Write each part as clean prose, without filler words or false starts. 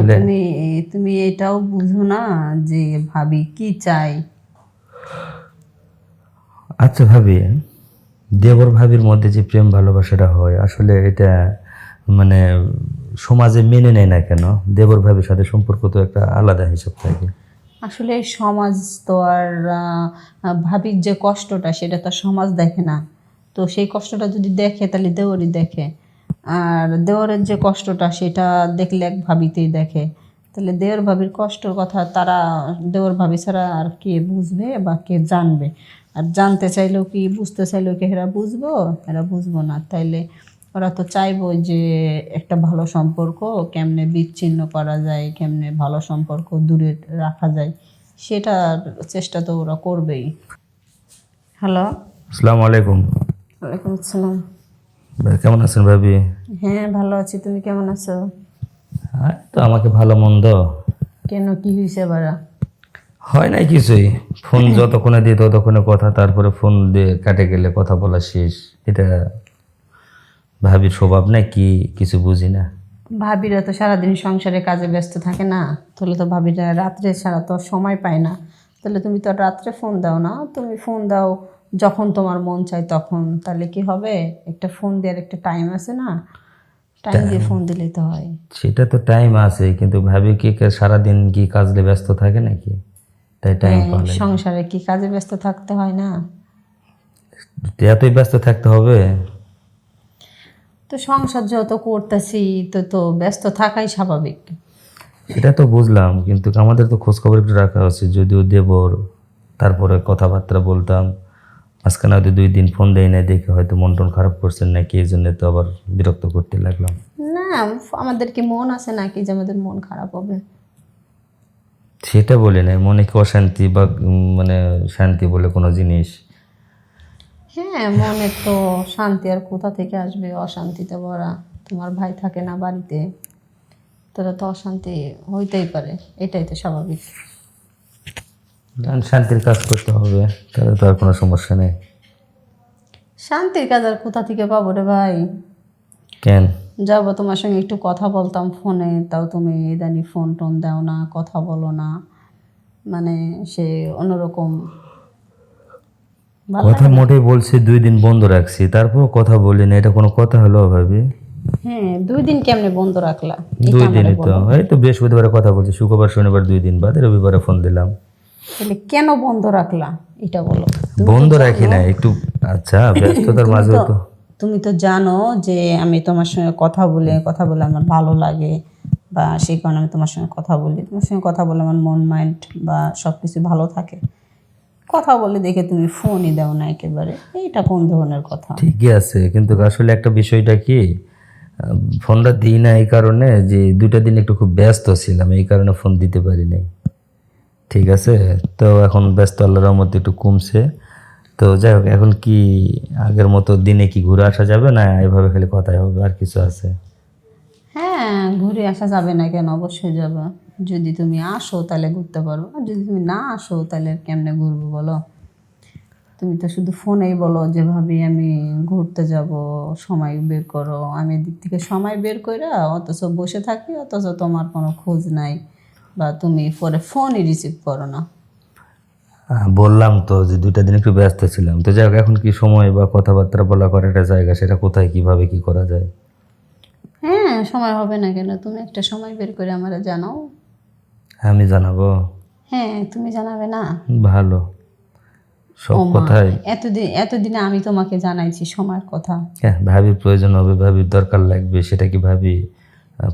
আসলে তুমি তুমি এটাও বুঝো না যে ভাবি কি চাই। আচ্ছা ভাবি, দেবর ভাবির মধ্যে যে প্রেম ভালোবাসাটা হয় আসলে এটা মানে সমাজে মেনে নেয় না কেন? দেবর ভাবির সাথে সম্পর্ক তো একটা আলাদা হিসাব থাকে। আসলে এই সমাজ তো আর ভাবির যে কষ্টটা সেটা তো আর সমাজ দেখে না। তো সেই কষ্টটা যদি দেখে তাহলে দেওরই দেখে, আর দেওরের যে কষ্টটা সেটা দেখলে এক ভাবিতেই দেখে। তাহলে দেওর ভাবির কষ্টর কথা তারা দেওর ভাবি ছাড়া আর কে বুঝবে বা কে জানবে? আর জানতে চাইলেও কি, বুঝতে চাইলেও কি এরা বুঝবো? এরা বুঝবো না। তাইলে ওরা তো চাইবো যে একটা ভালো সম্পর্ক কেমনে বিচ্ছিন্ন করা যায়, কেমনে ভালো সম্পর্ক দূরে রাখা যায়, সেটার চেষ্টা তো ওরা করবেই। হ্যালো। আসসালামু আলাইকুম। ওয়ালাইকুম আসসালাম। ভাই কেমন আছেন ভাবি? হ্যাঁ ভালো আছি, তুমি কেমন আছো? তো আমাকে ভালো মন্দ কেন, কি হয়েছে বারা? হয় নাই কিছুই। ফোন যতক্ষণে দিই ততক্ষণে কথা, তারপরে ফোন দিয়ে কাটে গেলে কথা বলা শেষ। এটা ভাবির স্বভাব না কি কিছু বুঝি না। ভাবিরা তো সারাদিন সংসারে কাজে ব্যস্ত থাকে না, তাহলে তো ভাবিরা রাত্রে ছাড়া তো সময় পায় না। তাহলে তুমি তো আর রাত্রে ফোন দাও না, তুমি ফোন দাও যখন তোমার মন চায় তখন। তাহলে কি হবে? একটা ফোন দেওয়ার একটা টাইম আছে না, টাইম দিয়ে ফোন দিলেই তো হয়। সেটা তো টাইম আছে, কিন্তু ভাবি কি সারাদিন কি কাজে ব্যস্ত থাকে নাকি? তাই টাইম হ্যাঁ, পাওয়া যায় না। সংসারে কি কাজে ব্যস্ত থাকতে হয় না? এতই ব্যস্ত থাকতে হবে? তো সংসার যত করতেছি তো তো ব্যস্ত থাকাই স্বাভাবিক। সেটা তো বুঝলাম, কিন্তু আমাদের তো খোঁজ খবর একটু রাখা উচিত। যদিও দেবর, তারপরে কথাবার্তা বলতাম। মাঝখানে হয়তো 2 দিন ফোন দেয় না, দেখে হয়তো মন টন খারাপ করছেন নাকি, এই জন্য তো আবার বিরক্ত করতে লাগলাম। না, আমাদের কি মন আছে নাকি যে আমাদের মন খারাপ হবে? সেটা বলি না, মনে কি অশান্তি বা মানে শান্তি বলে কোনো জিনিস? হ্যাঁ, মনে তো শান্তি আর কোথা থেকে আসবে? অশান্তিতে ভরা। তোমার ভাই থাকে না বাড়িতে, তাহলে তো অশান্তি হইতেই পারে, এটাই তো স্বাভাবিক। শান্তির কাজ করতে হবে, তাহলে তো আর কোনো সমস্যা নেই। শান্তির কাজ আর কোথা থেকে পাবো রে ভাই? কেন? যাবো তোমার সঙ্গে একটু কথা বলতাম ফোনে, তাও তুমি ইদানি ফোন টোন দাও না, কথা বলো না, মানে সে অন্যরকম। ভালো কথা লাগে না। মোটেই বলছি 2 দিন বন্ধ রাখছি, তারপর কথা বলি না, এটা কোনো কথা হলো ভাবি? হ্যাঁ, 2 দিন কেমনে বন্ধ রাখলা? এটা দুই আমারে দিনই তো, বলো। এই তো বৃহস্পতিবারে কথা বলছি, শুক্রবার শনিবার 2 দিন বাদে রবিবারে ফোন দিলাম। তাহলে কেন বন্ধ রাখলা এটা বলো। তুমি তো বন্ধ রাখি জানো, না একটু। আচ্ছা, ব্যস্ততার তুমি মাঝেও তো তো। তুমি তো জানো যে আমি তোমার সঙ্গে কথা বলে আমার ভালো লাগে, বা সেই কারণে আমি তোমার সঙ্গে কথা বলি। তোমার সঙ্গে কথা বলে আমার মন মাইন্ড বা সব কিছু ভালো থাকে। কথা বলে দেখে তুমি ফোনই দাও না একেবারে, এইটা কোন ধরনের কথা? ঠিকই আছে, কিন্তু আসলে একটা বিষয়টা কি, ফোনটা দিই না এই কারণে যে 2টা দিন একটু খুব ব্যস্ত ছিলাম, এই কারণে ফোন দিতে পারি নাই। ঠিক আছে, তো এখন ব্যস্ত আল্লাহর রহমতে একটু কমছে। তো যাই হোক, এখন কি আগের মতো দিনে কি ঘুরে আসা যাবে না এভাবে খালি কথাই হবে, আর কিছু আছে? হ্যাঁ, ঘুরে আসা যাবে না কেন? অবশ্যই যাবে। যদি তুমি আসো তাহলে ঘুরতে পারো, আর যদি তুমি না আসো তাহলে কেমনে ঘুরবো বলো? তুমি তো শুধু ফোনেই বলো যে ভাবি আমি ঘুরতে যাব, সময় বের করো। আমি এদিক থেকে সময় বের কইরা অথচ বসে থাকি, অথচ তোমার কোনো খোঁজ নাই, বা তুমি পরে ফোনই রিসিভ করো না। বললাম তো যে 2টা দিন একটু ব্যস্ত ছিলাম। তো যাই হোক, এখন কি সময় বা কথাবার্তা বলা করার একটা জায়গা, সেটা কোথায় কিভাবে কি করা যায়? হ্যাঁ, সময় হবে না কেন? তুমি একটা সময় বের করে আমারে জানাও। আমি জানাবো? হ্যাঁ, তুমি জানাবে না? ভালো, সব ও মা, কথাই। এতদিনে আমি তোমাকে জানাইছি সময়ের কথা। হ্যাঁ, ভাবির প্রয়োজন হবে, ভাবির দরকার লাগবে, সেটা কি ভাবি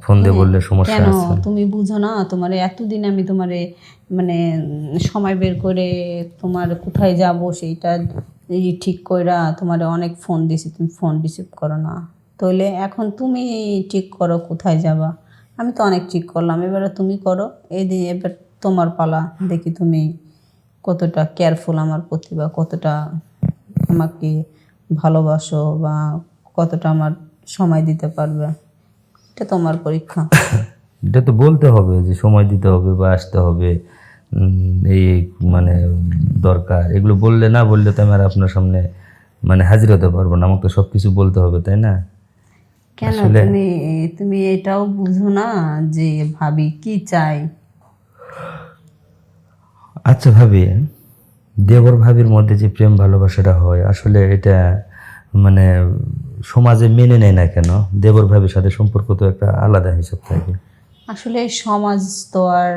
ফোন দিয়ে হ্যাঁ, বললে সমস্যা কেন আছে? তুমি বুঝো না? তোমারে এতদিন আমি তোমারে মানে সময় বের করে তোমার কোথায় যাব সেইটা ঠিক কইরা তোমারে অনেক ফোন দিছি, তুমি ফোন রিসিভ করো না। তাহলে এখন তুমি ঠিক করো কোথায় যাবা। আমি তো অনেক ঠিক করলাম, এবারে তুমি করো। এই দিন এবার তোমার পালা, দেখি তুমি কতটা কেয়ারফুল আমার প্রতি, বা কতটা আমাকে ভালোবাসো, বা কতটা আমার সময় দিতে পারবে। এটা তোমার পরীক্ষা। এটা তো বলতে হবে যে সময় দিতে হবে বা আসতে হবে, এই এই মানে দরকার, এগুলো বললে না বললে তো আমি আর আপনার সামনে মানে হাজির হতে পারবো না। আমাকে তো সব কিছু বলতে হবে, তাই না? কেন তুমি তুমি এটাও বুঝো না যে ভাবি কি চাই? আচ্ছা ভাবি, দেবর ভাবির মধ্যে যে প্রেম ভালোবাসাটা হয় আসলে এটা মানে সমাজে মেনে নেয় না কেন? দেবর ভাবির সাথে সম্পর্ক তো একটা আলাদা হিসাব থাকে। আসলে এই সমাজ তো আর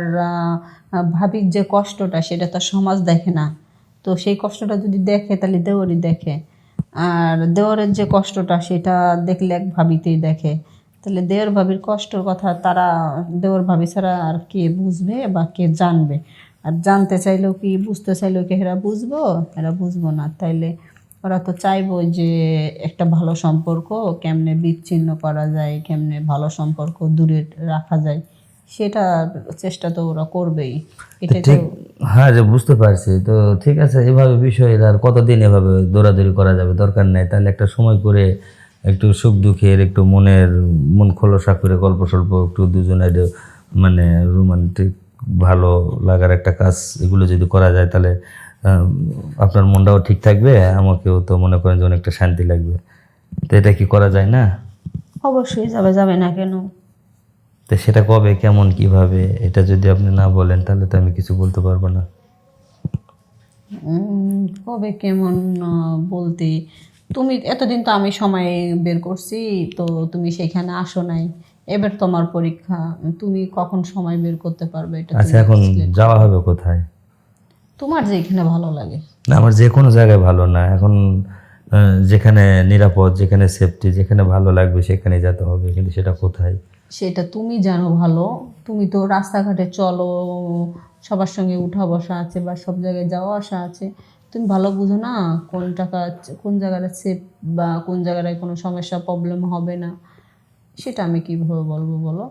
ভাবির যে কষ্টটা সেটা তো আর সমাজ দেখে না। তো সেই কষ্টটা যদি দেখে তাহলে দেওরই দেখে। আর দেওরের যে কষ্টটা সেটা দেখলে এক ভাবিতেই দেখে। তাহলে দেওর ভাবির কষ্টর কথা তারা দেওর ভাবি ছাড়া আর কে বুঝবে বা কে জানবে? আর জানতে চাইলেও কি বুঝতে চাইলেও কি এরা বুঝবো? এরা বুঝবো না। তাইলে ওরা তো চাইবো যে একটা ভালো সম্পর্ক কেমনে বিচ্ছিন্ন করা যায়, কেমনে ভালো সম্পর্ক দূরে রাখা যায়, সেটার চেষ্টা তো ওরা করবেই। এটা তো ঠিক, হ্যাঁ যে বুঝতে পারছি তো। ঠিক আছে, এভাবে বিষয় আর কতদিন এভাবে দৌড়াদৌড়ি করা যাবে? দরকার নেই। তাহলে একটা সময় করে একটু সুখ দুঃখের একটু মন খোলসা করে গল্প সল্প একটু দুজনের মানে রোমান্টিক ভালো লাগার একটা কাজ, এগুলো যদি করা যায় তাহলে আপনার মনটাও ঠিক থাকবে, আমাকেও তো মনে করেন যে অনেকটা শান্তি লাগবে। তো এটা কি করা যায় না? অবশ্যই যাবে, যাবে না কেন? তো সেটা কবে, কেমন, কিভাবে, এটা যদি আপনি না বলেন তাহলে তো আমি কিছু বলতে পারবো না। কবে কেমন বলতে, তুমি এতদিন তো আমি সময় বের করছি, তো তুমি সেখানে আসো নাই। এবার তোমার পরীক্ষা, তুমি কখন সময় বের করতে পারবে এটা আচ্ছা, তুমি এখন select যাওয়া হবে কোথায়? তোমার যেখানে ভালো লাগে। না, আমার যে কোনো জায়গায় ভালো না এখন। যেখানে নিরাপদ, যেখানে সেফটি, যেখানে ভালো লাগবে সেখানে যেতে হবে, কিন্তু সেটা কোথায়? সেটা তুমি জানো ভালো। তুমি তো রাস্তাঘাটে চলো, সবার সঙ্গে উঠা বসা আছে বা সব জায়গায় যাওয়া আসা আছে। তুমি ভালো বুঝো না কোন টাকা, কোন জায়গাটা সেফ বা কোন জায়গাটায় কোনো সমস্যা প্রবলেম হবে না। সেটা আমি কীভাবে বলবো বলো?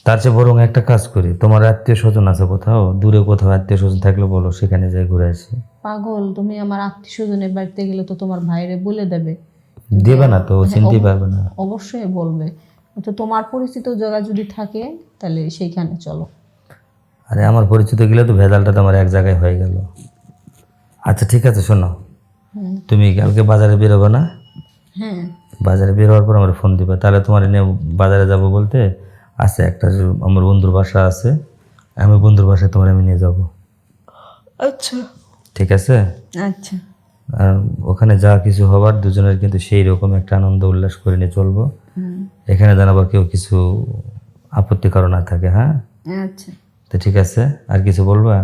তার চেয়ে বরং একটা কাজ করি, তোমার আত্মীয় স্বজন আছে কোথাও দূরে, কোথাও আত্মীয় স্বজন থাকলে বলো, সেখানে যাই ঘুরে আসি। পাগল, তুমি আমার আত্মীয় স্বজনের বাড়িতে গেলে তো তোমার ভাইরে বলে দেবে। দেবে না তো, চিনতেই পারবে না। অবশ্যই বলবে। তো তোমার পরিচিত জায়গা যদি থাকে তাহলে সেইখানে চলো। আরে আমার পরিচিত গেলে তো ভেজালটা তো আমার এক জায়গায় হয়ে গেল। আচ্ছা ঠিক আছে, শোনো, তুমি কালকে বাজারে বেরোবে না? হ্যাঁ বাজারে বের হওয়ার পর আমার ফোন দিবে, তাহলে তোমার নিয়ে বাজারে যাব বলতে আছে একটা আমার বন্ধুর বাসা আছে, আমি বন্ধুর বাসায় তোমার আমি নিয়ে যাব। আচ্ছা ঠিক আছে? আচ্ছা আর ওখানে যা কিছু হবার দুজনের কিন্তু সেই রকম একটা আনন্দ উল্লাস করে নিয়ে চলবো। এখানে যেন আবার কেউ কিছু আপত্তিকর না থাকে। হ্যাঁ, আচ্ছা। তো ঠিক আছে, আর কিছু বলবা?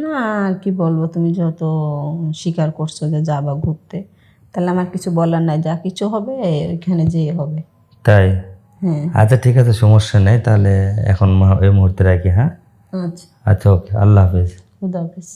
না আর কি বলবো, তুমি যত স্বীকার করছো যে যাবা ঘুরতে, তাহলে আমার কিছু বলার নাই। যা কিছু হবে ওইখানে যেয়ে হবে। তাই? হ্যাঁ আচ্ছা ঠিক আছে, সমস্যা নেই। তাহলে এখন এই মুহূর্তে রাখি। হ্যাঁ, আচ্ছা, আচ্ছা, ওকে, আল্লাহ হাফেজ। খুদা হাফেজ।